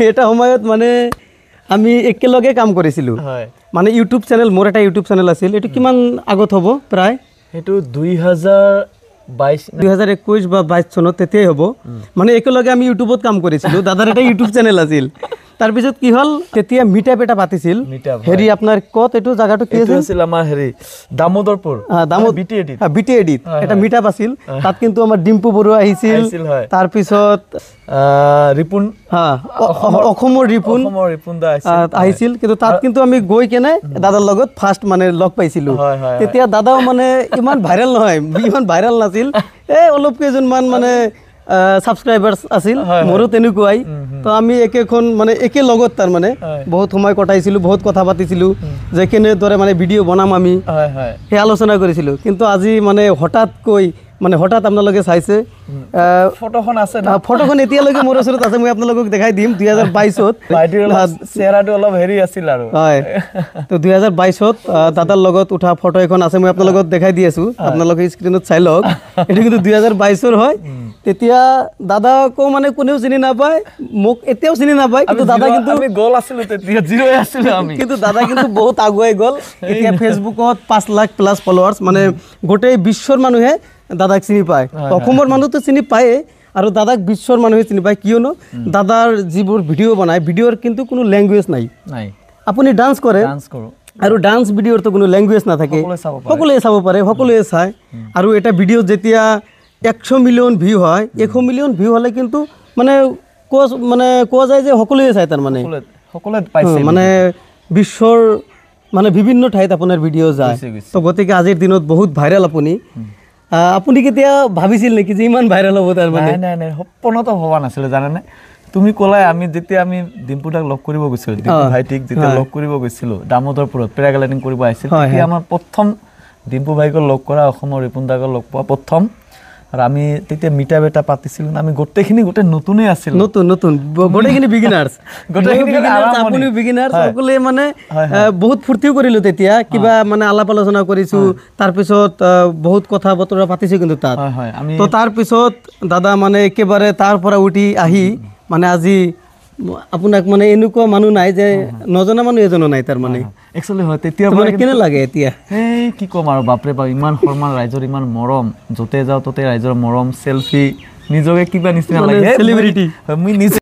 এটা সময়ত মানে আমি একেলগে কাম কৰিছিলোঁ মানে ইউটিউব চেনেল মোৰ এটা ইউটিউব চেনেল আছিল এইটো কিমান আগত হ'ব প্ৰায় সেইটো 2021 বা 22 চনত তেতিয়াই হ'ব মানে একেলগে আমি ইউটিউবত কাম কৰিছিলোঁ দাদাৰ এটা ইউটিউব চেনেল আছিল তাৰপিছত কি হ'ল তেতিয়া মিটআপ এটা পাতিছিল হেৰি আপোনাৰ কত এইটো জায়গাটো কি আছিল আমাৰ হেৰি দামোদৰপুৰ বিটি এডিট এটা মিটআপ আছিল তাত কিন্তু আমাৰ ডিম্পু বৰুৱা আহিছিল তাৰপিছত ৰিপুন অসমৰ ৰিপুন দা আহিছিল কিন্তু তাত কিন্তু আমি গৈ কেনে দাদাৰ লগত ফাৰ্ষ্ট মানে লগ পাইছিলোঁ তেতিয়া দাদাও মানে ইমান ভাইৰেল নহয় ইমান ভাইৰেল নাছিল এই অলপ কেইজনমান মানে সাবস্ক্ৰাইবাৰ্স আছিল মোৰো তেনেকুৱাই তো আমি একেখন মানে একে লগত তাৰ মানে বহুত সময় কটাইছিলোঁ বহুত কথা পাতিছিলোঁ যে কেনেদৰে মানে ভিডিঅ' বনাম আমি সেই আলোচনা কৰিছিলোঁ কিন্তু আজি মানে হঠাৎকৈ মানে হঠাৎ আপোনালোকে চাইছে ফটোখন আছে না ফটোখন এতিয়ালৈকে মোৰ ওচৰত আছে মই আপোনালোকক দেখাই দিম 2022ত চেহাৰাটো অলপ হেৰি আছিল আৰু হয় তো 2022ত দাদাৰ লগত উঠা ফটো এখন আছে মই আপোনালোকক দেখাই দি আছোঁ আপোনালোকে স্ক্ৰীনত চাই লওক এইটো কিন্তু 2022ৰ হয় তেতিয়া দাদাকো মানে কোনেও চিনি নাপায় মোক এতিয়াও চিনি নাপায় কিন্তু দাদা কিন্তু আমি গোল আছিল তেতিয়া জিৰো আছিল আমি কিন্তু দাদা কিন্তু বহুত আগুৱাই গ'ল এতিয়া ফেসবুকত 5 লাখ প্লাস ফলোৱাৰ্স মানে গোটেই বিশ্বৰ মানুহে দাদাক চিনি পায় অসমৰ মানুহটো চিনি পায় আৰু দাদাক বিশ্বৰ মানুহে চিনি পায় কিয়নো দাদাৰ যিবোৰ ভিডিঅ' বনায় ভিডিঅ'ৰ কিন্তু কোনো ল্যাঙ্গুৱেজ নাই আপুনি ডান্স কৰে আৰু ডান্স ভিডিঅ'ৰ তো কোনো ল্যাঙ্গুৱেজ নাথাকে সকলোৱে চাব পাৰে সকলোৱে চায় আৰু এটা ভিডিঅ' যেতিয়া 100 মিলিয়ন ভিউ হয় 100 মিলিয়ন ভিউ হলে কিন্তু মানে কোৱা যায় যে সকলোৱে চায় তাৰ মানে সকলোৱে পাইছে মানে বিশ্বৰ মানে বিভিন্ন ঠাইত আপোনাৰ ভিডিঅ' যায় তো গতিকে আজিৰ দিনত বহুত ভাইৰেল আপুনি কেতিয়া ভাবিছিল নেকি যে ইমান ভাইৰেল হ'ব তাৰ মানে নাই সপোনতো হোৱা নাছিল জানেনে তুমি ক'লাই আমি যেতিয়া আমি ডিম্পুদাক লগ কৰিব গৈছিলোঁ ডিম্পু ভাইটিক যেতিয়া লগ কৰিব গৈছিলোঁ দামোদৰপুৰত পেৰাগ্লাইডিং কৰিব আহিছিল তেতিয়া আমাৰ প্ৰথম ডিম্পু ভাইক লগ কৰা অসমৰ ৰিপুনদাক লগ পোৱা প্ৰথম আৰু আমি তেতিয়া মিটআপ এটা পাতিছিলোঁ আমি গোটেইখিনি নতুনেই আছিল নতুন গোটেইখিনি বিগিনাৰ্ছ আপুনি বিগিনাৰ্ছ সকলোৱে মানে বহুত ফূৰ্তিও কৰিলোঁ তেতিয়া কিবা মানে আলাপ আলোচনা কৰিছোঁ তাৰপিছত বহুত কথা বতৰা পাতিছোঁ কিন্তু তাত তো তাৰপিছত দাদা মানে একেবাৰে তাৰ পৰা উঠি আহি মানে আজি আপোনাক মানে এনেকুৱা মানুহ নাই যে নজনা মানুহ এজনো নাই তাৰ মানে একচুৱেলি হয় তেতিয়া মানে কেনে লাগে এতিয়া এই কি ক'ম আৰু বাপৰে বাপ ইমান সন্মান ৰাইজৰ ইমান মৰম য'তে যাওঁ ততে ৰাইজৰ মৰম সেলফি নিজকে কিবা নিচিনা লাগে সেলিব্ৰিটি মই নিজে